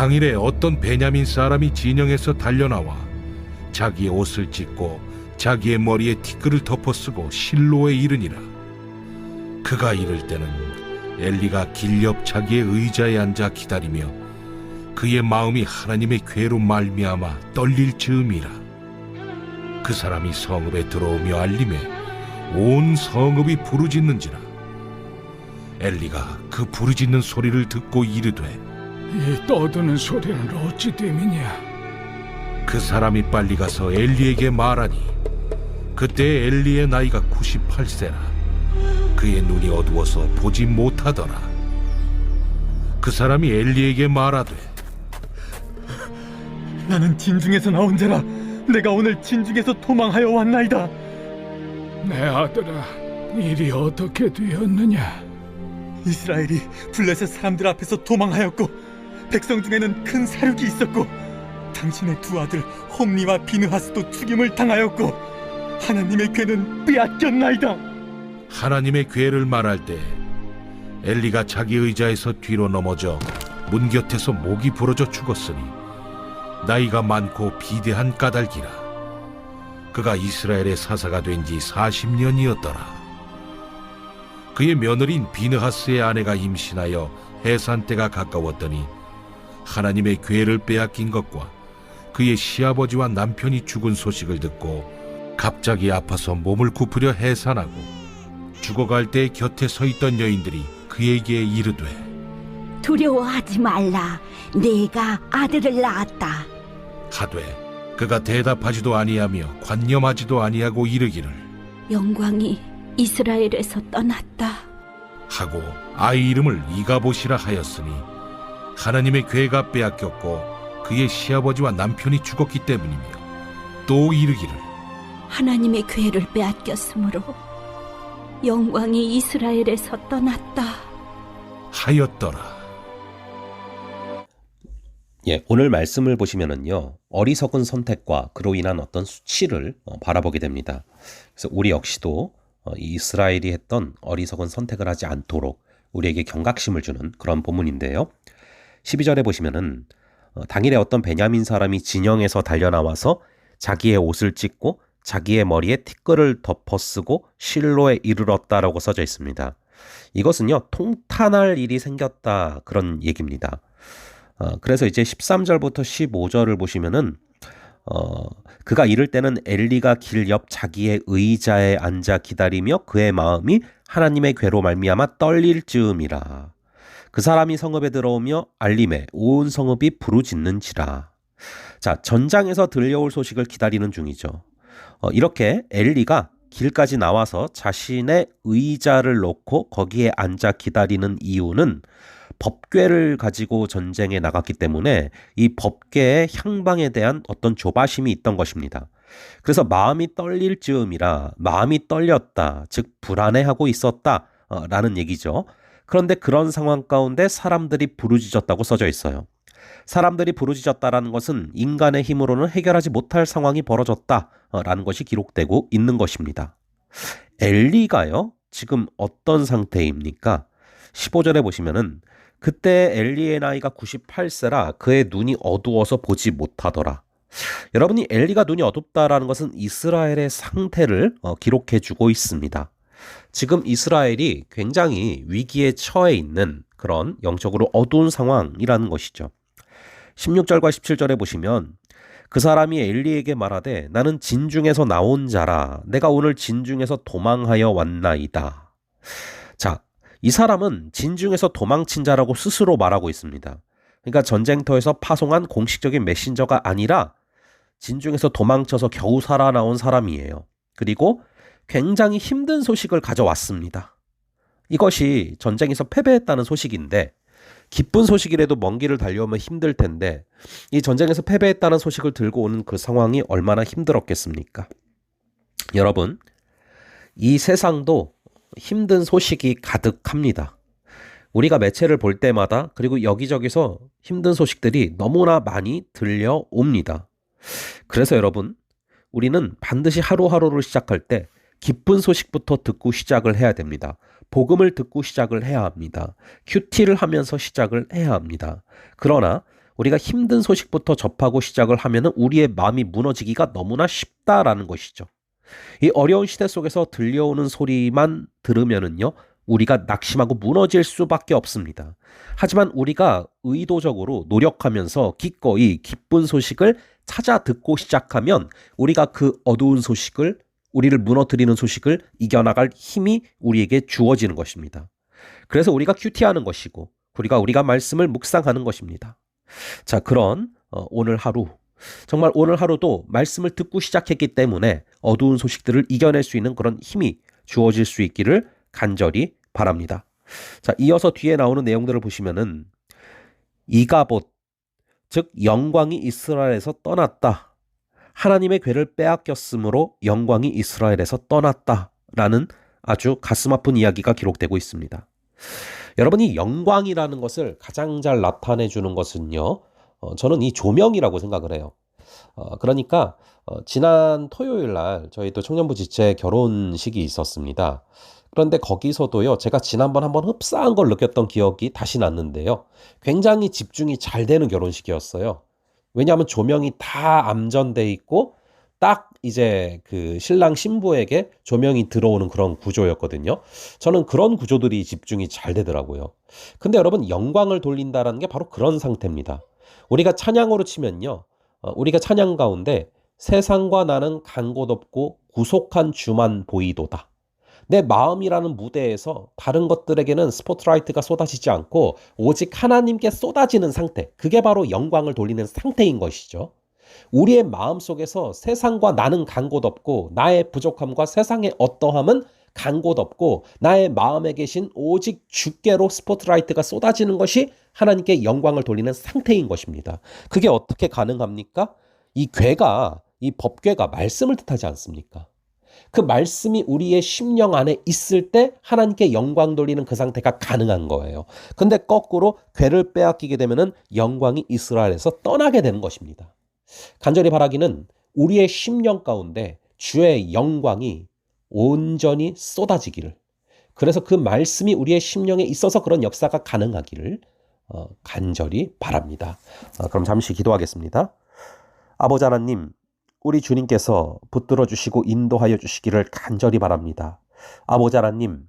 당일에 어떤 베냐민 사람이 진영에서 달려나와 자기의 옷을 찢고 자기의 머리에 티끌을 덮어쓰고 실로에 이르니라. 그가 이를 때는 엘리가 길 옆 자기의 의자에 앉아 기다리며 그의 마음이 하나님의 괴로 말미암아 떨릴 즈음이라. 그 사람이 성읍에 들어오며 알림에 온 성읍이 부르짖는지라. 엘리가 그 부르짖는 소리를 듣고 이르되 이 떠드는 소리는 어찌 됨이냐? 그 사람이 빨리 가서 엘리에게 말하니 그때 엘리의 나이가 98세라. 그의 눈이 어두워서 보지 못하더라. 그 사람이 엘리에게 말하되 나는 진중에서 나온 자라. 내가 오늘 진중에서 도망하여 왔나이다. 내 아들아, 일이 어떻게 되었느냐? 이스라엘이 블레셋 사람들 앞에서 도망하였고 백성 중에는 큰 사륙이 있었고 당신의 두 아들 홈니와 비느하스도 죽임을 당하였고 하나님의 괴는 빼앗겼나이다. 하나님의 괴를 말할 때 엘리가 자기 의자에서 뒤로 넘어져 문 곁에서 목이 부러져 죽었으니 나이가 많고 비대한 까닭이라. 그가 이스라엘의 사사가 된 지 40년이었더라. 그의 며느리인 비느하스의 아내가 임신하여 해산 때가 가까웠더니 하나님의 괴를 빼앗긴 것과 그의 시아버지와 남편이 죽은 소식을 듣고 갑자기 아파서 몸을 굽으려 해산하고 죽어갈 때 곁에 서 있던 여인들이 그에게 이르되 두려워하지 말라. 내가 아들을 낳았다. 하되 그가 대답하지도 아니하며 관념하지도 아니하고 이르기를 영광이 이스라엘에서 떠났다. 하고 아이 이름을 이가봇이라 하였으니 하나님의 괴가 빼앗겼고 그의 시아버지와 남편이 죽었기 때문이며 또 이르기를 하나님의 괴를 빼앗겼으므로 영광이 이스라엘에서 떠났다 하였더라. 오늘 말씀을 보시면은요, 어리석은 선택과 그로 인한 어떤 수치를 바라보게 됩니다. 그래서 우리 역시도 이 이스라엘이 했던 어리석은 선택을 하지 않도록 우리에게 경각심을 주는 그런 본문인데요. 12절에 보시면은 당일에 어떤 베냐민 사람이 진영에서 달려나와서 자기의 옷을 찢고 자기의 머리에 티끌을 덮어쓰고 실로에 이르렀다라고 써져 있습니다. 이것은요, 통탄할 일이 생겼다 그런 얘기입니다. 그래서 이제 13절부터 15절을 보시면은 그가 이를 때는 엘리가 길 옆 자기의 의자에 앉아 기다리며 그의 마음이 하나님의 괴로 말미암아 떨릴 즈음이라. 그 사람이 성읍에 들어오며 알림에 온 성읍이 부르짖는지라. 자, 전장에서 들려올 소식을 기다리는 중이죠. 이렇게 엘리가 길까지 나와서 자신의 의자를 놓고 거기에 앉아 기다리는 이유는 법궤를 가지고 전쟁에 나갔기 때문에 이 법궤의 향방에 대한 어떤 조바심이 있던 것입니다. 그래서 마음이 떨릴 즈음이라, 마음이 떨렸다, 즉 불안해하고 있었다 라는 얘기죠. 그런데 그런 상황 가운데 사람들이 부르짖었다고 써져 있어요. 사람들이 부르짖었다라는 것은 인간의 힘으로는 해결하지 못할 상황이 벌어졌다라는 것이 기록되고 있는 것입니다. 엘리가요, 지금 어떤 상태입니까? 15절에 보시면은 그때 엘리의 나이가 98세라 그의 눈이 어두워서 보지 못하더라. 여러분이 엘리가 눈이 어둡다라는 것은 이스라엘의 상태를 기록해 주고 있습니다. 지금 이스라엘이 굉장히 위기에 처해 있는 그런 영적으로 어두운 상황이라는 것이죠. 16절과 17절에 보시면 그 사람이 엘리에게 말하되 나는 진중에서 나온 자라. 내가 오늘 진중에서 도망하여 왔나이다. 자, 이 사람은 진중에서 도망친 자라고 스스로 말하고 있습니다. 그러니까 전쟁터에서 파송한 공식적인 메신저가 아니라 진중에서 도망쳐서 겨우 살아나온 사람이에요. 그리고 굉장히 힘든 소식을 가져왔습니다. 이것이 전쟁에서 패배했다는 소식인데 기쁜 소식이라도 먼 길을 달려오면 힘들 텐데 이 전쟁에서 패배했다는 소식을 들고 오는 그 상황이 얼마나 힘들었겠습니까? 여러분, 이 세상도 힘든 소식이 가득합니다. 우리가 매체를 볼 때마다 그리고 여기저기서 힘든 소식들이 너무나 많이 들려옵니다. 그래서 여러분, 우리는 반드시 하루하루를 시작할 때 기쁜 소식부터 듣고 시작을 해야 됩니다. 복음을 듣고 시작을 해야 합니다. 큐티를 하면서 시작을 해야 합니다. 그러나 우리가 힘든 소식부터 접하고 시작을 하면은 우리의 마음이 무너지기가 너무나 쉽다라는 것이죠. 이 어려운 시대 속에서 들려오는 소리만 들으면은요, 우리가 낙심하고 무너질 수밖에 없습니다. 하지만 우리가 의도적으로 노력하면서 기꺼이 기쁜 소식을 찾아 듣고 시작하면 우리가 그 어두운 소식을, 우리를 무너뜨리는 소식을 이겨나갈 힘이 우리에게 주어지는 것입니다. 그래서 우리가 큐티하는 것이고 우리가 말씀을 묵상하는 것입니다. 자, 그런 오늘 하루, 정말 오늘 하루도 말씀을 듣고 시작했기 때문에 어두운 소식들을 이겨낼 수 있는 그런 힘이 주어질 수 있기를 간절히 바랍니다. 자, 이어서 뒤에 나오는 내용들을 보시면은 이가봇, 즉 영광이 이스라엘에서 떠났다. 하나님의 궤를 빼앗겼으므로 영광이 이스라엘에서 떠났다라는 아주 가슴 아픈 이야기가 기록되고 있습니다. 여러분이 영광이라는 것을 가장 잘 나타내 주는 것은요, 저는 이 조명이라고 생각을 해요. 그러니까 지난 토요일 날 저희도 청년부 지체 결혼식이 있었습니다. 그런데 거기서도요, 제가 지난번 한번 흡사한 걸 느꼈던 기억이 다시 났는데요. 굉장히 집중이 잘 되는 결혼식이었어요. 왜냐하면 조명이 다 암전돼 있고 딱 이제 그 신랑 신부에게 조명이 들어오는 그런 구조였거든요. 저는 그런 구조들이 집중이 잘 되더라고요. 근데 여러분, 영광을 돌린다라는 게 바로 그런 상태입니다. 우리가 찬양으로 치면요, 우리가 찬양 가운데 세상과 나는 간 곳 없고 구속한 주만 보이도다. 내 마음이라는 무대에서 다른 것들에게는 스포트라이트가 쏟아지지 않고 오직 하나님께 쏟아지는 상태, 그게 바로 영광을 돌리는 상태인 것이죠. 우리의 마음 속에서 세상과 나는 간 곳 없고 나의 부족함과 세상의 어떠함은 간 곳 없고 나의 마음에 계신 오직 주께로 스포트라이트가 쏟아지는 것이 하나님께 영광을 돌리는 상태인 것입니다. 그게 어떻게 가능합니까? 이 궤가, 이 법궤가 말씀을 뜻하지 않습니까? 그 말씀이 우리의 심령 안에 있을 때 하나님께 영광 돌리는 그 상태가 가능한 거예요. 근데 거꾸로 궤를 빼앗기게 되면은 영광이 이스라엘에서 떠나게 되는 것입니다. 간절히 바라기는 우리의 심령 가운데 주의 영광이 온전히 쏟아지기를, 그래서 그 말씀이 우리의 심령에 있어서 그런 역사가 가능하기를 간절히 바랍니다. 그럼 잠시 기도하겠습니다. 아버지 하나님, 우리 주님께서 붙들어 주시고 인도하여 주시기를 간절히 바랍니다. 아버지 하나님,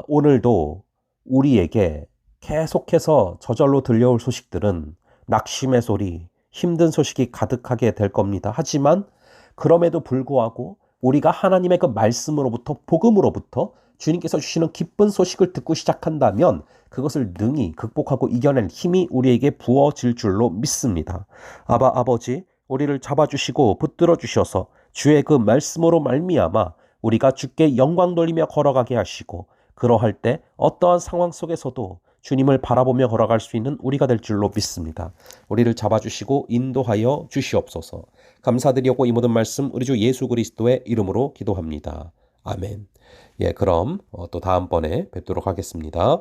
오늘도 우리에게 계속해서 저절로 들려올 소식들은 낙심의 소리, 힘든 소식이 가득하게 될 겁니다. 하지만 그럼에도 불구하고 우리가 하나님의 그 말씀으로부터, 복음으로부터 주님께서 주시는 기쁜 소식을 듣고 시작한다면 그것을 능히 극복하고 이겨낼 힘이 우리에게 부어질 줄로 믿습니다. 아버지, 우리를 잡아주시고 붙들어 주셔서 주의 그 말씀으로 말미암아 우리가 주께 영광 돌리며 걸어가게 하시고, 그러할 때 어떠한 상황 속에서도 주님을 바라보며 걸어갈 수 있는 우리가 될 줄로 믿습니다. 우리를 잡아주시고 인도하여 주시옵소서. 감사드리고 이 모든 말씀 우리 주 예수 그리스도의 이름으로 기도합니다. 아멘. 그럼 또 다음번에 뵙도록 하겠습니다.